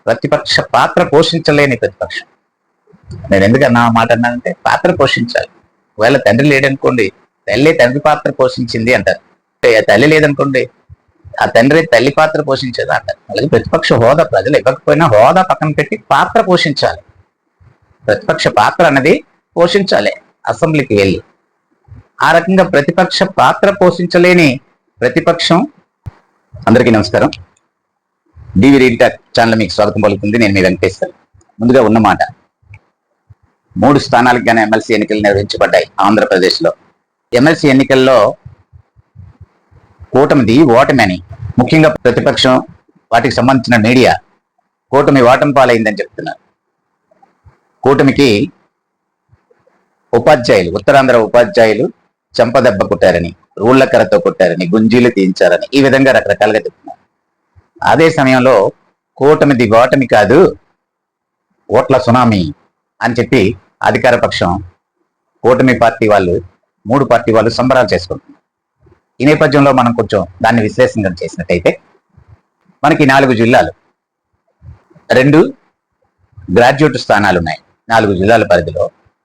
ప్రతిపక్ష పాత్ర పోషించలేని ప్రతిపక్షం. నేను ఎందుకన్నా మాట అన్నానంటే పాత్ర పోషించాలి. ఒకవేళ తండ్రి లేడనుకోండి, తల్లి తండ్రి పాత్ర పోషించింది అంటారు. తల్లి లేదనుకోండి, ఆ తండ్రి తల్లి పాత్ర పోషించేది అంటారు. అలాగే ప్రతిపక్ష హోదా ప్రజలు ఇవ్వకపోయినా హోదా పక్కన పెట్టి పాత్ర పోషించాలి. ప్రతిపక్ష పాత్ర అన్నది పోషించాలి అసెంబ్లీకి వెళ్ళి. ఆ రకంగా ప్రతిపక్ష పాత్ర పోషించలేని ప్రతిపక్షం. అందరికీ నమస్కారం. డివి రీడ్ టాక్ ఛానల్ మీకు స్వాగతం పలుకుతుంది. నేను మీ వెంకటేశ్వర్. ముందుగా ఉన్నమాట, 3 స్థానాలకు గానే ఎమ్మెల్సీ ఎన్నికలు నిర్వహించబడ్డాయి ఆంధ్రప్రదేశ్లో. ఎమ్మెల్సీ ఎన్నికల్లో కూటమిది ఓటమి అని ముఖ్యంగా ప్రతిపక్షం, వాటికి సంబంధించిన మీడియా కూటమి ఓటమి పాలైందని చెప్తున్నారు. కూటమికి ఉపాధ్యాయులు, ఉత్తరాంధ్ర ఉపాధ్యాయులు చెంపదెబ్బ కొట్టారని, రూళ్ల కర్రతో కొట్టారని, గుంజీలు తీయించారని, ఈ విధంగా రకరకాలుగా చెప్తున్నారు. అదే సమయంలో కూటమిది ఓటమి కాదు, ఓట్ల సునామీ అని చెప్పి అధికార పక్షం, కూటమి పార్టీ వాళ్ళు, 3 పార్టీ వాళ్ళు సంబరాలు చేసుకుంటున్నారు. ఈ నేపథ్యంలో మనం కొంచెం దాన్ని విశ్లేషణ చేసినట్టయితే, మనకి 4 జిల్లాలు, 2 గ్రాడ్యుయేట్ స్థానాలు ఉన్నాయి. 4 జిల్లాల పరిధిలో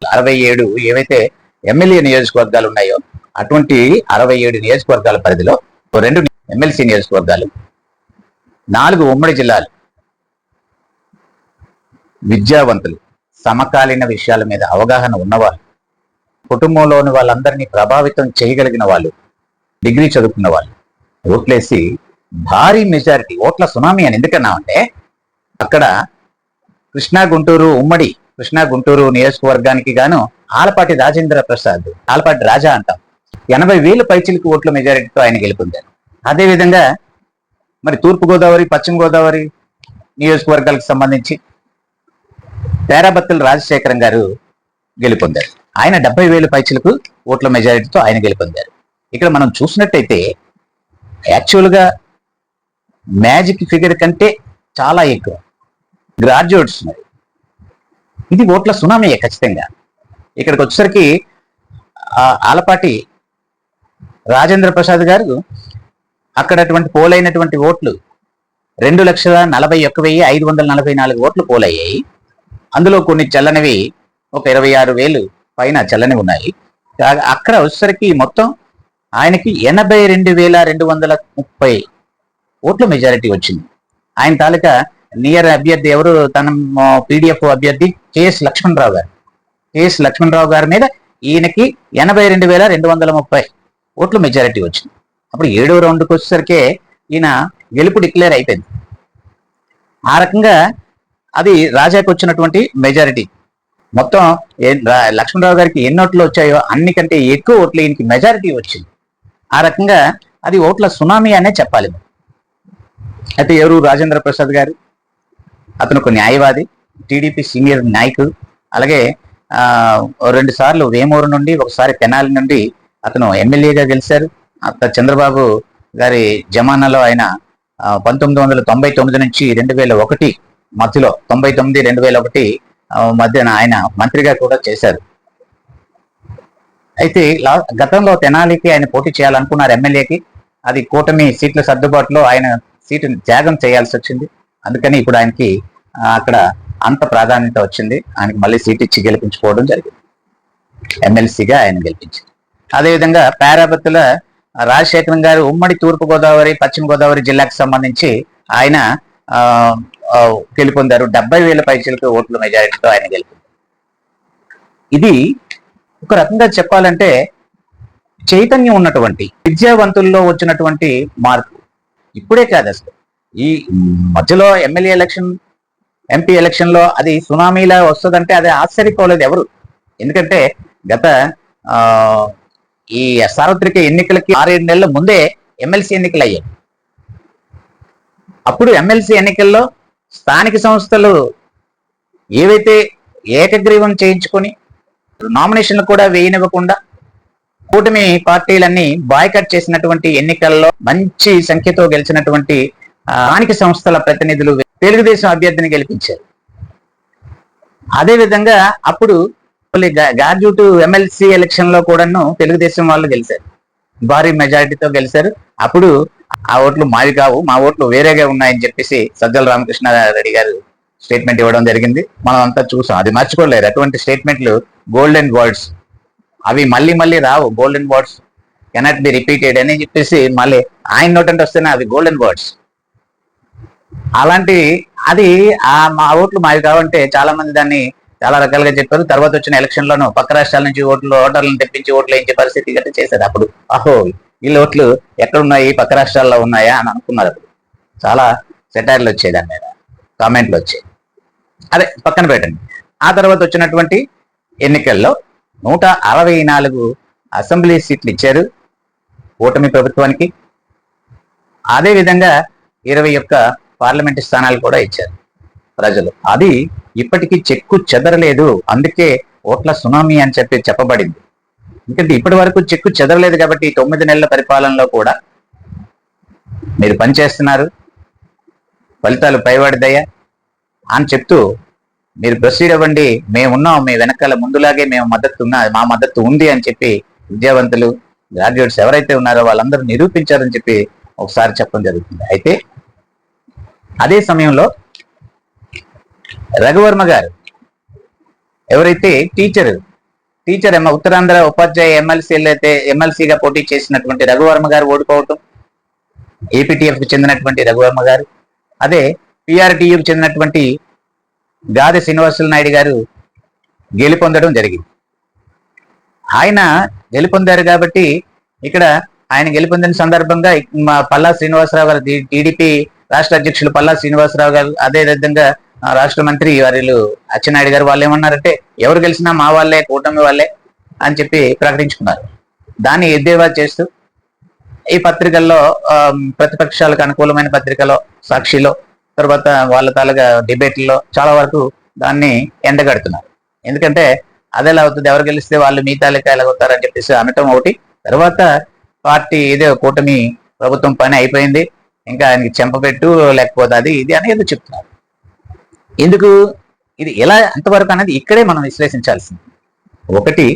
67 ఏవైతే ఎమ్మెల్యే నియోజకవర్గాలు ఉన్నాయో అటువంటి 67 నియోజకవర్గాల పరిధిలో 2 ఎమ్మెల్సీ నియోజకవర్గాలు, 4 ఉమ్మడి జిల్లాలు. విద్యావంతులు, సమకాలీన విషయాల మీద అవగాహన ఉన్నవాళ్ళు, కుటుంబంలోని వాళ్ళందరినీ ప్రభావితం చేయగలిగిన వాళ్ళు, డిగ్రీ చదువుకున్న వాళ్ళు ఓట్లేసి భారీ మెజారిటీ, ఓట్ల సునామీ అని ఎందుకన్నామంటే, అక్కడ కృష్ణా గుంటూరు నియోజకవర్గానికి గాను ఆలపాటి రాజేంద్ర ప్రసాద్, ఆలపాటి రాజా అంటాం, 80,000 పైచిలకు ఓట్ల మెజారిటీతో ఆయన గెలుపొందారు. అదేవిధంగా మరి తూర్పుగోదావరి, పశ్చిమ గోదావరి నియోజకవర్గాలకు సంబంధించి పేరాబత్తుల రాజశేఖరం గారు గెలుపొందారు. ఆయన 70,000 పైచిలకు ఓట్ల మెజారిటీతో ఆయన గెలుపొందారు. ఇక్కడ మనం చూసినట్టయితే యాక్చువల్గా మ్యాజిక్ ఫిగర్ కంటే చాలా ఎక్కువ గ్రాడ్యుయేట్స్ ఉన్నారు. ఇది ఓట్ల సునామీయే ఖచ్చితంగా. ఇక్కడికి వచ్చేసరికి ఆలపాటి రాజేంద్ర ప్రసాద్ గారు అక్కడటువంటి పోలైనటువంటి ఓట్లు 2,41,544 ఓట్లు పోలయ్యాయి. అందులో కొన్ని చల్లనివి, ఒక 26,000 పైన చల్లని ఉన్నాయి. అక్కడ వచ్చేసరికి మొత్తం ఆయనకి 82,230 ఓట్ల మెజారిటీ వచ్చింది. ఆయన తాలూకా నియర్ అభ్యర్థి ఎవరు, తన పీడిఎఫ్ అభ్యర్థి కెఎస్ లక్ష్మణరావు గారి మీద ఈయనకి 82,230 ఓట్ల మెజారిటీ వచ్చింది. అప్పుడు 7వ రౌండ్కి వచ్చేసరికి ఈయన గెలుపు డిక్లేర్ అయిపోయింది. ఆ రకంగా అది రాజాకి వచ్చినటువంటి మెజారిటీ. మొత్తం లక్ష్మణరావు గారికి ఎన్ని ఓట్లు వచ్చాయో అన్నికంటే ఎక్కువ ఓట్లు ఈయనకి మెజారిటీ వచ్చింది. ఆ రకంగా అది ఓట్ల సునామీ అనే చెప్పాలి. అయితే ఎవరు రాజేంద్ర ప్రసాద్ గారు, అతను ఒక న్యాయవాది, టీడీపీ సీనియర్ నాయకుడు. అలాగే 2 సార్లు వేమూరు నుండి, ఒకసారి తెనాలి నుండి అతను ఎమ్మెల్యేగా గెలిచారు. చంద్రబాబు గారి జమానాలో ఆయన 1999 నుంచి 2001 మధ్యలో, 99-2001 మధ్యన ఆయన మంత్రిగా కూడా చేశారు. అయితే గతంలో తెనాలికి ఆయన పోటీ చేయాలనుకున్నారు ఎమ్మెల్యేకి. అది కూటమి సీట్ల సర్దుబాటులో ఆయన సీటుని త్యాగం చేయాల్సి వచ్చింది. అందుకని ఇప్పుడు ఆయనకి అక్కడ అంత ప్రాధాన్యత వచ్చింది. ఆయనకి మళ్ళీ సీట్ ఇచ్చి గెలిపించుకోవడం జరిగింది, ఎమ్మెల్సీగా ఆయన గెలిపించింది. అదేవిధంగా పేరాబత్తుల రాజశేఖరం గారు ఉమ్మడి తూర్పుగోదావరి, పశ్చిమ గోదావరి జిల్లాకు సంబంధించి ఆయన గెలుపొందారు. 70,000 పైచిలకు ఓట్ల మెజారిటీతో ఆయన గెలుపొందారు. ఇది ఒక రకంగా చెప్పాలంటే చైతన్యం ఉన్నటువంటి విద్యావంతుల్లో వచ్చినటువంటి మార్పు. ఇప్పుడే కాదు, అసలు ఈ మధ్యలో ఎమ్మెల్యే ఎలక్షన్, ఎంపీ ఎలక్షన్ లో అది సునామీలా వస్తుందంటే అది ఆశ్చర్యపోలేదు ఎవరు. ఎందుకంటే గత ఈ సార్వత్రిక ఎన్నికలకి 6-7 నెలల ముందే ఎమ్మెల్సీ ఎన్నికలు అయ్యాయి. అప్పుడు ఎమ్మెల్సీ ఎన్నికల్లో స్థానిక సంస్థలు ఏవైతే ఏకగ్రీవం చేయించుకొని నామినేషన్లు కూడా వేయనివ్వకుండా కూటమి పార్టీలన్నీ బాయ్కట్ చేసినటువంటి ఎన్నికల్లో మంచి సంఖ్యతో గెలిచినటువంటి స్థానిక సంస్థల ప్రతినిధులు తెలుగుదేశం అభ్యర్థిని గెలిపించారు. అదేవిధంగా అప్పుడు గ్రాడ్యుయేట్ ఎమ్మెల్సీ ఎలక్షన్ లో కూడాను తెలుగుదేశం వాళ్ళు గెలిచారు, భారీ మెజారిటీతో గెలిచారు. అప్పుడు ఆ ఓట్లు మావి కావు, మా ఓట్లు వేరేగా ఉన్నాయని చెప్పేసి సజ్జల రామకృష్ణారెడ్డి గారు స్టేట్మెంట్ ఇవ్వడం జరిగింది. మనం అంతా చూసాం, అది మర్చిపోలేరు. అటువంటి స్టేట్మెంట్లు గోల్డెన్ వర్డ్స్, అవి మళ్ళీ మళ్ళీ రావు. Golden words cannot be repeated అని చెప్పేసి మళ్ళీ ఆయన నోటంటే వస్తేనే అవి గోల్డెన్ వర్డ్స్. అలాంటి అది మా ఓట్లు మావి కావంటే చాలా మంది దాన్ని చాలా రకాలుగా చెప్పారు. తర్వాత వచ్చిన ఎలక్షన్ లోను పక్క రాష్ట్రాల నుంచి ఓటర్లను తెప్పించి ఓట్లు వేయించే పరిస్థితి గట్రా చేశారు. అప్పుడు అహో వీళ్ళ ఓట్లు ఎక్కడున్నాయి, పక్క రాష్ట్రాల్లో ఉన్నాయా అని అనుకున్నారు. అప్పుడు చాలా సెటైర్లు వచ్చాయి, దాని మీద కామెంట్లు వచ్చాయి. అదే పక్కన పెట్టండి. ఆ తర్వాత వచ్చినటువంటి ఎన్నికల్లో 164 అసెంబ్లీ సీట్లు ఇచ్చారు కూటమి ప్రభుత్వానికి. అదేవిధంగా 21 పార్లమెంటు స్థానాలు కూడా ఇచ్చారు ప్రజలు. అది ఇప్పటికీ చెక్కు చెదరలేదు. అందుకే ఓట్ల సునామీ అని చెప్పబడింది. ఎందుకంటే ఇప్పటి వరకు చెక్కు చెదరలేదు కాబట్టి 9 నెలల పరిపాలనలో కూడా మీరు పనిచేస్తున్నారు, ఫలితాలు పైవాడిదయ్యా అని చెప్తూ మీరు ప్రొసీడ్ అవ్వండి, మేమున్నాం, మీ వెనకాల ముందులాగే మేము మా మద్దతు ఉంది అని చెప్పి విద్యావంతులు, గ్రాడ్యుయేట్స్ ఎవరైతే ఉన్నారో వాళ్ళందరూ నిరూపించారని చెప్పి ఒకసారి చెప్పడం జరుగుతుంది. అయితే అదే సమయంలో రఘువర్మ గారు, ఎవరైతే టీచర్ ఉత్తరాంధ్ర ఉపాధ్యాయ ఎమ్మెల్సీగా పోటీ చేసినటువంటి రఘువర్మ గారు ఓడిపోవటం, ఏపీటీఎఫ్ కు చెందినటువంటి రఘువర్మ గారు, అదే పిఆర్టీయూకి చెందినటువంటి గాదె శ్రీనివాసులు నాయుడు గారు గెలుపొందడం జరిగింది. ఆయన గెలుపొందారు కాబట్టి ఇక్కడ ఆయన గెలుపొందిన సందర్భంగా పల్లా శ్రీనివాసరావు గారు, టీడీపీ రాష్ట్ర అధ్యక్షులు పల్లా శ్రీనివాసరావు గారు, అదే విధంగా రాష్ట్ర మంత్రి వారిలు అచ్చెన్నాయుడు గారు, వాళ్ళు ఏమన్నారంటే ఎవరు గెలిచినా మా వాళ్ళే, కూటమి వాళ్ళే అని చెప్పి ప్రకటించుకున్నారు. దాన్ని ఎద్దేవా చేస్తూ ఈ పత్రికల్లో, ప్రతిపక్షాలకు అనుకూలమైన పత్రికలో సాక్షిలో, తర్వాత వాళ్ళ తాలూగా డిబేట్లలో చాలా వరకు దాన్ని ఎండగడుతున్నారు. ఎందుకంటే అదేలా అవుతుంది, ఎవరు గెలిస్తే వాళ్ళు మీ తాలూకా ఎలాగవుతారని చెప్పేసి అనటం ఒకటి. తర్వాత పార్టీ ఇదే కూటమి ప్రభుత్వం పని అయిపోయింది, ఇంకా ఆయనకి చెంపపెట్టు లేకపోతే అది ఇది అనేది చెప్తున్నారు. ఎందుకు ఇది ఎలా అంతవరకు అనేది ఇక్కడే మనం విశ్లేషించాల్సింది. ఒకటి,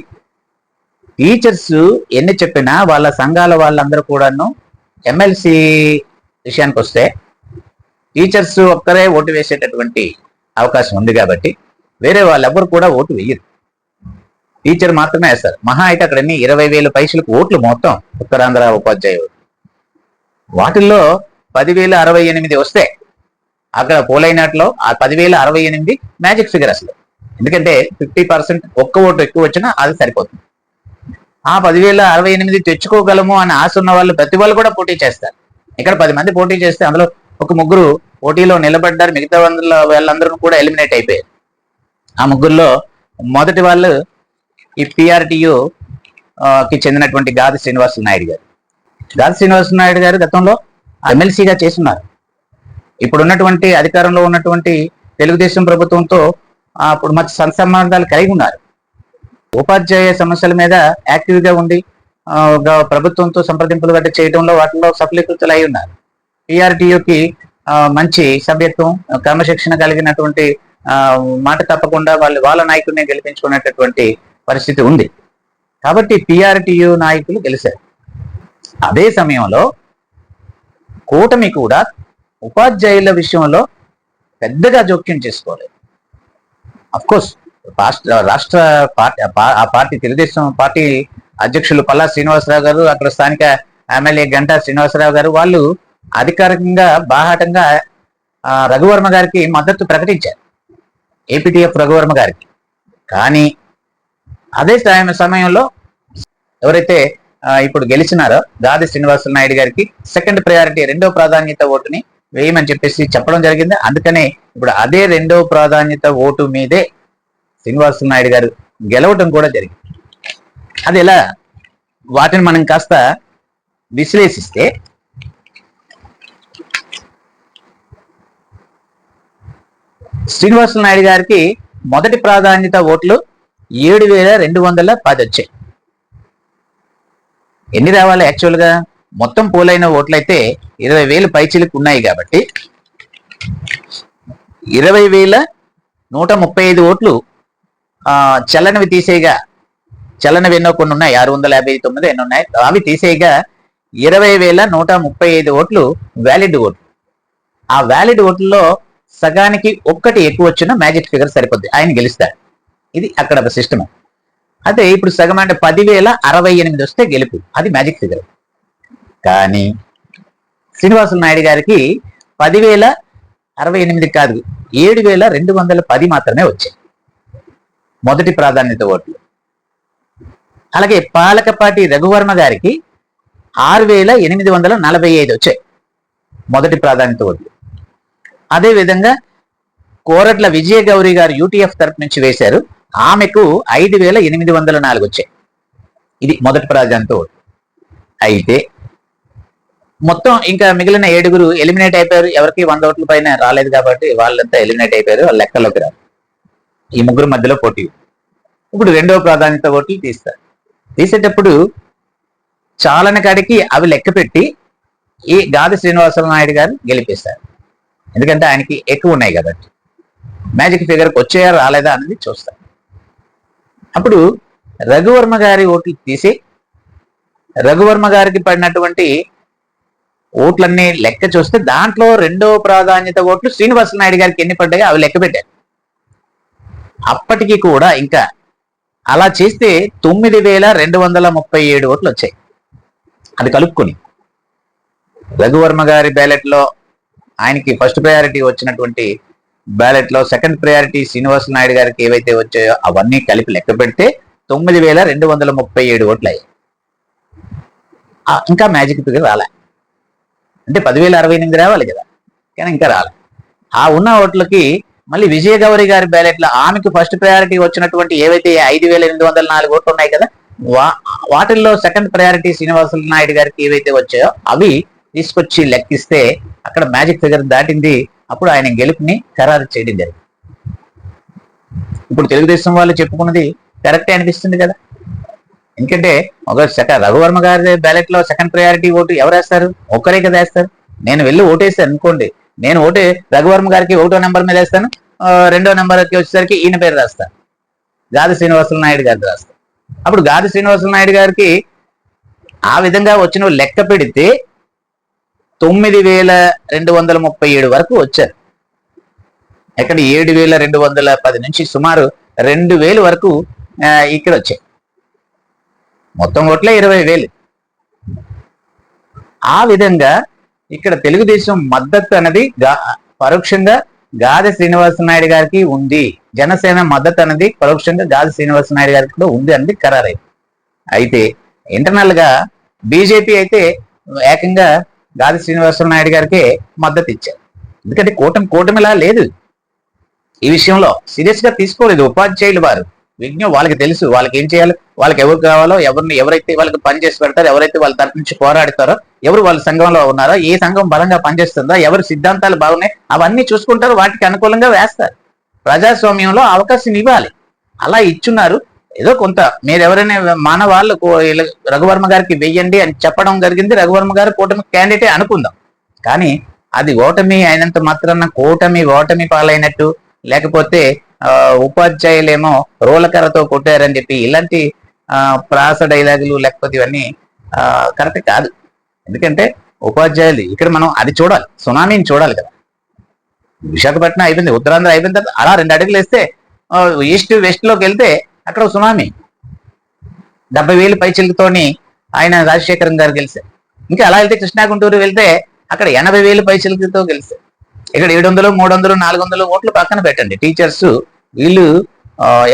టీచర్స్ ఎన్ని చెప్పినా వాళ్ళ సంఘాల వాళ్ళందరూ కూడాను ఎమ్మెల్సీ విషయానికి వస్తే టీచర్స్ ఒక్కరే ఓటు వేసేటటువంటి అవకాశం ఉంది కాబట్టి వేరే వాళ్ళెవ్వరు కూడా ఓటు వేయరు, టీచర్ మాత్రమే వేస్తారు. మహా అయితే అక్కడ 20,000 పైసలకు ఓట్లు మొత్తం ఉత్తరాంధ్ర ఉపాధ్యాయ ఓట్లు. వాటిల్లో 10,068 వస్తే అక్కడ పోలైనట్లో ఆ 10,068 మ్యాజిక్ ఫిగర్ అసలు. ఎందుకంటే 50% ఒక్క ఓటు ఎక్కువ వచ్చినా అది సరిపోతుంది. ఆ 10,068 తెచ్చుకోగలము అని ఆశ ఉన్న వాళ్ళు ప్రతి వాళ్ళు కూడా పోటీ చేస్తారు. ఇక్కడ 10 మంది పోటీ చేస్తే అందులో ఒక 3 పోటీలో నిలబడ్డారు, మిగతా వాళ్ళందరూ కూడా ఎలిమినేట్ అయిపోయారు. ఆ 3లో మొదటి వాళ్ళు ఈ పిఆర్టీయూ కి చెందినటువంటి గాది శ్రీనివాసులు నాయుడు గారు. గాది శ్రీనివాసులు నాయుడు గారు గతంలో ఎమ్మెల్సీగా చేస్తున్నారు. ఇప్పుడున్నటువంటి అధికారంలో ఉన్నటువంటి తెలుగుదేశం ప్రభుత్వంతో అప్పుడు మంచి సత్సంబంధాలు కలిగి ఉన్నారు. ఉపాధ్యాయ సమస్యల మీద యాక్టివ్గా ఉండి ప్రభుత్వంతో సంప్రదింపులు గట్ట చేయడంలో వాటిలో సఫలీకృతులు అయి ఉన్నారు. పిఆర్టీయూకి మంచి సభ్యత్వం, క్రమశిక్షణ కలిగినటువంటి మాట తప్పకుండా వాళ్ళ నాయకుడిని గెలిపించుకునేటటువంటి పరిస్థితి ఉంది. కాబట్టి పిఆర్టీయూ నాయకులు గెలిచారు. అదే సమయంలో కూటమి కూడా ఉపాధ్యాయుల విషయంలో పెద్దగా జోక్యం చేసుకోలేదు. అఫ్కోర్స్ రాష్ట్ర పార్టీ తెలుగుదేశం పార్టీ అధ్యక్షులు పల్లా శ్రీనివాసరావు గారు, అక్కడ స్థానిక ఎమ్మెల్యే గంటా శ్రీనివాసరావు గారు, వాళ్ళు అధికారికంగా బాహాటంగా రఘువర్మ గారికి మద్దతు ప్రకటించారు, ఏపీటీఎఫ్ రఘువర్మ గారికి. కానీ అదే సమయంలో ఎవరైతే ఇప్పుడు గెలిచినారో గాది శ్రీనివాసులు నాయుడు గారికి సెకండ్ ప్రయారిటీ, 2వ ప్రాధాన్యత ఓటుని వేయమని చెప్పేసి చెప్పడం జరిగింది. అందుకనే ఇప్పుడు అదే 2వ ప్రాధాన్యత ఓటు మీదే శ్రీనివాసులు నాయుడు గారు గెలవటం కూడా జరిగింది. అది ఎలా, వాటిని మనం కాస్త విశ్లేషిస్తే శ్రీనివాసులు నాయుడు గారికి మొదటి ప్రాధాన్యత ఓట్లు 7,210 వచ్చాయి. ఎన్ని రావాలి యాక్చువల్గా? మొత్తం పోలైన ఓట్లయితే 20,000 పైచిలకు ఉన్నాయి కాబట్టి 20,135 ఓట్లు చల్లనివి తీసేయగా, చల్లనివి ఎన్నో కొన్ని ఉన్నాయి, 659 ఎన్ని ఉన్నాయి, అవి తీసేయగా 20,135 ఓట్లు వ్యాలిడ్ ఓట్లు. ఆ వ్యాలిడ్ ఓట్లలో సగానికి ఒక్కటి ఎక్కువ వచ్చిన మ్యాజిక్ ఫిగర్ సరిపోద్ది, ఆయన గెలుస్తాడు. ఇది అక్కడ ఒక సిస్టమ్. అదే ఇప్పుడు సగం అంటే 10,068 వస్తే గెలుపు, అది మ్యాజిక్ ఫిగర్. కానీ శ్రీనివాసులు నాయుడు గారికి 10,068 కాదు, 7,210 మాత్రమే వచ్చాయి మొదటి ప్రాధాన్యత ఓట్లు. అలాగే పాలకపాటి రఘువర్మ గారికి 6,845 వచ్చాయి మొదటి ప్రాధాన్యత ఓట్లు. అదేవిధంగా కోరట్ల విజయ గౌరి గారు యూటీఎఫ్ తరపు నుంచి వేశారు, ఆమెకు 5,804 వచ్చాయి. ఇది మొదటి ప్రాధాన్యత ఓట్లు. అయితే మొత్తం ఇంకా మిగిలిన 7 ఎలిమినేట్ అయిపోయారు. ఎవరికి 100 ఓట్ల పైన రాలేదు కాబట్టి వాళ్ళంతా ఎలిమినేట్ అయిపోయారు, వాళ్ళ లెక్కలోకి రారు. ఈ ముగ్గురు మధ్యలో పోటీ. ఇప్పుడు రెండవ ప్రాధాన్యత ఓట్లు తీస్తారు. తీసేటప్పుడు చాలని కాడికి అవి లెక్క పెట్టి ఈ గాది శ్రీనివాసరావు నాయుడు గారు గెలిపేశారు. ఎందుకంటే ఆయనకి ఎక్కువ ఉన్నాయి కాబట్టి. మ్యాజిక్ ఫిగర్కి వచ్చాయా రాలేదా అనేది చూస్తారు. అప్పుడు రఘువర్మ గారి ఓట్లు తీసి రఘువర్మ గారికి పడినటువంటి ఓట్లన్నీ లెక్క చూస్తే దాంట్లో రెండో ప్రాధాన్యత ఓట్లు శ్రీనివాస నాయుడు గారికి ఎన్ని పడ్డాయో అవి లెక్క పెట్టారు. అప్పటికి కూడా ఇంకా అలా చేస్తే 9,237 ఓట్లు వచ్చాయి. అది కలుపుకొని రఘువర్మ గారి బ్యాలెట్ లో ఆయనకి ఫస్ట్ ప్రయారిటీ వచ్చినటువంటి బ్యాలెట్ లో సెకండ్ ప్రయారిటీ శ్రీనివాస నాయుడు గారికి ఏవైతే వచ్చాయో అవన్నీ కలిపి లెక్క పెడితే 9,237 ఓట్లు అయ్యాయి. ఇంకా మ్యాజిక్ ఫిగర్ రాలే. అంటే 10,068 రావాలి కదా, కానీ ఇంకా రాలే. ఆ ఉన్న ఓట్లకి మళ్ళీ విజయ గౌరి గారి బ్యాలెట్ లో ఆమెకు ఫస్ట్ ప్రయారిటీ వచ్చినటువంటి ఏవైతే 5,804 ఓట్లు ఉన్నాయి కదా, వాటిల్లో సెకండ్ ప్రయారిటీ శ్రీనివాస నాయుడు గారికి ఏవైతే వచ్చాయో అవి తీసుకొచ్చి లెక్కిస్తే అక్కడ మ్యాజిక్ ఫిగర్ దాటింది. అప్పుడు ఆయన గెలుపుని ఖరారు చేయడం జరిగింది. ఇప్పుడు తెలుగుదేశం వాళ్ళు చెప్పుకున్నది కరెక్టే అనిపిస్తుంది కదా. ఎందుకంటే ఒక రఘువర్మ గారి బ్యాలెట్ లో సెకండ్ ప్రయారిటీ ఓటు ఎవరు వేస్తారు? ఒక్కరే కదా వేస్తారు. నేను వెళ్ళి ఓటేస్తాను అనుకోండి, నేను రఘువర్మ గారికి 1వ నెంబర్ మీద వేస్తాను, 2వ నెంబర్కి వచ్చేసరికి ఈయన పేరు రాస్తాను, గాది శ్రీనివాసులు నాయుడు గారిది రాస్తాను. అప్పుడు గాది శ్రీనివాసులు నాయుడు గారికి ఆ విధంగా వచ్చిన లెక్క పెడితే 9,237 వరకు వచ్చారు. ఎక్కడ 7,210 నుంచి సుమారు 2,000 వరకు ఇక్కడ వచ్చాయి. మొత్తం ఓట్లే 20,000. ఆ విధంగా ఇక్కడ తెలుగుదేశం మద్దతు అనేది పరోక్షంగా గాది శ్రీనివాస నాయుడు గారికి ఉంది, జనసేన మద్దతు అనేది పరోక్షంగా గాది శ్రీనివాస నాయుడు గారికి కూడా ఉంది అనేది ఖరారైంది. అయితే ఇంటర్నల్ గా బీజేపీ అయితే ఏకంగా గాది శ్రీనివాస నాయుడు గారికి మద్దతు ఇచ్చారు. ఎందుకంటే కూటమిలా లేదు, ఈ విషయంలో సీరియస్ గా తీసుకోలేదు. ఉపాధ్యాయులు వారు విజ్ఞం, వాళ్ళకి తెలుసు వాళ్ళకి ఏం చేయాలి, వాళ్ళకి ఎవరు కావాలో, ఎవరైతే వాళ్ళకి పనిచేసి పెడతారో, ఎవరైతే వాళ్ళ తరపు నుంచి పోరాడతారో, ఎవరు వాళ్ళ సంఘంలో ఉన్నారో, ఏ సంఘం బలంగా పనిచేస్తుందో, ఎవరి సిద్ధాంతాలు బాగున్నాయి అవన్నీ చూసుకుంటారు, వాటికి అనుకూలంగా వేస్తారు. ప్రజాస్వామ్యంలో అవకాశం ఇవ్వాలి. అలా ఇచ్చున్నారు. ఏదో కొంత మీరు ఎవరైనా మానవాళ్ళు రఘువర్మ గారికి వెయ్యండి అని చెప్పడం జరిగింది. రఘువర్మ గారు కూటమి క్యాండిడేటే అనుకుందాం. కానీ అది ఓటమి అయినంత మాత్రాన ఓటమి పాలైనట్టు, లేకపోతే ఉపాధ్యాయులేమో రోలకర్రతో కొట్టారని చెప్పి ఇలాంటి ప్రాస డైలాగులు లేకపోతే ఇవన్నీ కరెక్ట్ కాదు. ఎందుకంటే ఉపాధ్యాయులు ఇక్కడ మనం అది చూడాలి, సునామీని చూడాలి కదా. విశాఖపట్నం అయిపోయింది, ఉత్తరాంధ్ర అయిపోయిన తర్వాత అలా 2 అడుగులు వేస్తే ఈస్ట్ వెస్ట్ లోకి వెళ్తే అక్కడ సునామీ 70,000 పైచిలతోని ఆయన రాజశేఖరం గారు గెలిచారు. ఇంకా అలా వెళ్తే కృష్ణా గుంటూరు వెళ్తే అక్కడ 80,000 పైచిలతో గెలిచారు. ఇక్కడ 700, 300, 400 ఓట్లు పక్కన పెట్టండి. టీచర్స్ వీళ్ళు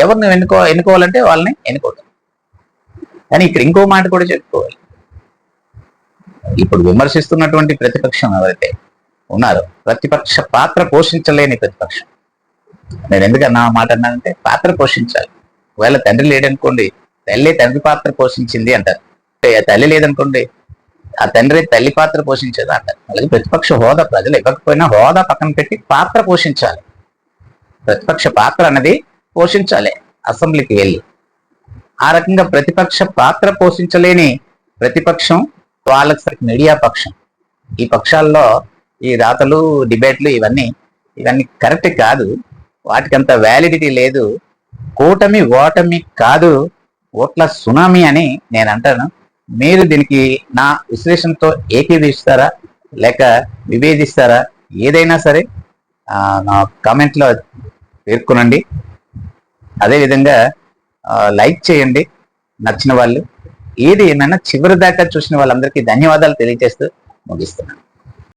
ఎవరిని ఎన్నుకోవాలంటే వాళ్ళని ఎన్నుకోవటం. కానీ ఇక్కడ ఇంకో మాట కూడా చెప్పుకోవాలి. ఇప్పుడు విమర్శిస్తున్నటువంటి ప్రతిపక్షం ఎవరైతే ఉన్నారో, ప్రతిపక్ష పాత్ర పోషించలేని ప్రతిపక్షం. నేను ఎందుకన్నా మాట అన్నానంటే పాత్ర పోషించాలి. ఒకవేళ తండ్రి లేడనుకోండి, తండ్రి పాత్ర పోషించింది అంటారు. తల్లి లేదనుకోండి, ఆ తండ్రి తల్లి పాత్ర పోషించేది అంటారు. అలాగే ప్రతిపక్ష హోదా ప్రజలు ఇవ్వకపోయినా హోదా పక్కన పెట్టి పాత్ర పోషించాలి. ప్రతిపక్ష పాత్ర అనేది పోషించాలి అసెంబ్లీకి వెళ్ళి. ఆ రకంగా ప్రతిపక్ష పాత్ర పోషించలేని ప్రతిపక్షం వాళ్ళకి మీడియా పక్షం. ఈ పక్షాల్లో ఈ రాతలు, డిబేట్లు ఇవన్నీ కరెక్ట్ కాదు. వాటికంత వ్యాలిడిటీ లేదు. కూటమి ఓటమి కాదు, ఓట్ల సునామీ అని నేను అంటాను. మీరు దీనికి నా విశ్లేషణతో ఏకీభవిస్తారా లేక విభేదిస్తారా? ఏదైనా సరే నా కామెంట్లో పేర్కొనండి. అదేవిధంగా లైక్ చేయండి నచ్చిన వాళ్ళు. ఏది ఏమైనా చివరి దాకా చూసిన వాళ్ళందరికీ ధన్యవాదాలు తెలియజేస్తూ ముగిస్తున్నాను.